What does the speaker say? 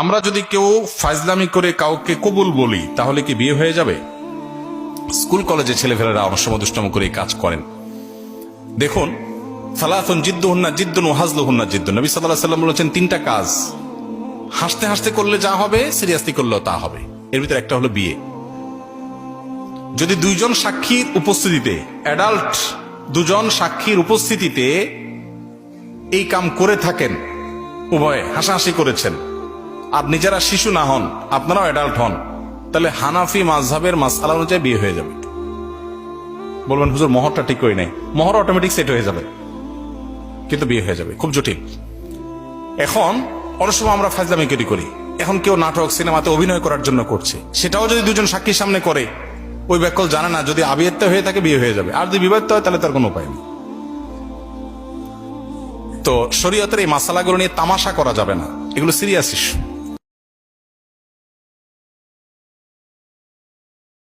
আমরা যদি কেউ ফাজলামি করে কাউকে কবুল বলি তাহলে কি বিয়ে হয়ে যাবে? স্কুল কলেজে ছেলেফেলেরা অনেক সময় দুষ্টম করে এই কাজ করেন। দেখুন, সালাতুন জিদ্দুহুন্না জিদ্দুন ওয়া হাজলুহুন্না জিদ্দুন। নবী সাল্লাল্লাহু আলাইহি ওয়াসাল্লাম বলেছেন তিনটা কাজ হাসতে হাসতে করলে যা হবে সিরিয়াসলি করলেও তা হবে। এর ভিতরে একটা হলো বিয়ে। যদি দুইজন সাক্ষীর উপস্থিতিতে, অ্যাডাল্ট দুজন সাক্ষীর উপস্থিতিতে এই কাম করে থাকেন, উভয়ে হাসাহাসি করেছেন, আর নিজেরা শিশু না হন, আপনারাও অ্যাডাল্ট হন, তাহলে হানাফি মাযহাবের মাসআলা অনুযায়ী বিয়ে হয়ে যাবে। বলবেন হুজুর মোহরটা ঠিক করি নাই। মোহর অটোমেটিক সেট হয়ে যাবে, কিন্তু বিয়ে হয়ে যাবে। খুব জটিল। এখন অনেক সময় আমরা ফাজলামি করি। এখন কেউ নাটক সিনেমাতে অভিনয় করার জন্য করছে, সেটাও যদি দুজন সাক্ষীর সামনে করে, ওই ব্যাকল জানে না যদি আবিয়াত্তা হয়ে থাকে বিয়ে হয়ে যাবে, আর যদি বিবাহিত হয় তাহলে তার কোনো উপায় নেই। তো শরীয়তের এই মাসালাগুলো নিয়ে তামাশা করা যাবে না, এগুলো সিরিয়াস ইস্যু।